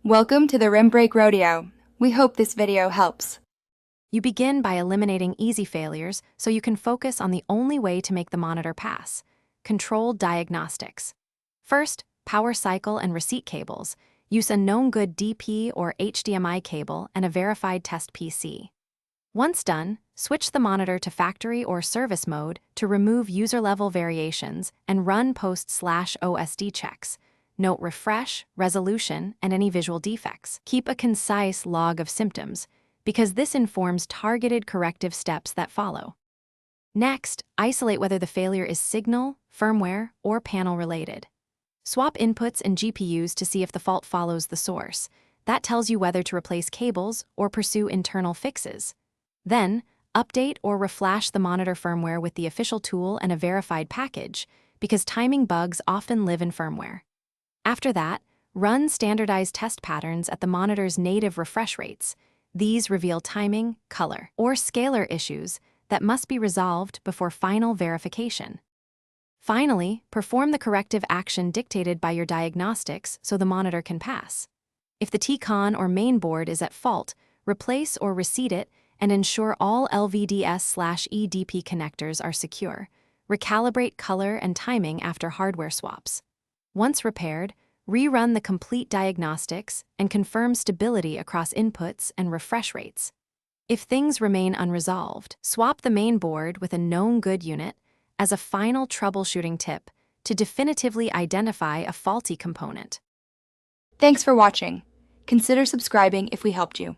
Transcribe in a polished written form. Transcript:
Welcome to the Rim Break Rodeo. We hope this video helps. You begin by eliminating easy failures so you can focus on the only way to make the monitor pass: controlled diagnostics. First, power cycle and receipt cables. Use a known good DP or HDMI cable and a verified test PC. Once done, switch the monitor to factory or service mode to remove user-level variations and run post/OSD checks. Note refresh, resolution, and any visual defects. Keep a concise log of symptoms, because this informs targeted corrective steps that follow. Next, isolate whether the failure is signal, firmware, or panel-related. Swap inputs and GPUs to see if the fault follows the source. That tells you whether to replace cables or pursue internal fixes. Then, update or reflash the monitor firmware with the official tool and a verified package, because timing bugs often live in firmware. After that, run standardized test patterns at the monitor's native refresh rates. These reveal timing, color, or scalar issues that must be resolved before final verification. Finally, perform the corrective action dictated by your diagnostics so the monitor can pass. If the T-con or main board is at fault, replace or reseat it and ensure all LVDS/EDP connectors are secure. Recalibrate color and timing after hardware swaps. Once repaired, rerun the complete diagnostics and confirm stability across inputs and refresh rates. If things remain unresolved, swap the main board with a known good unit as a final troubleshooting tip to definitively identify a faulty component. Thanks for watching. Consider subscribing if we helped you.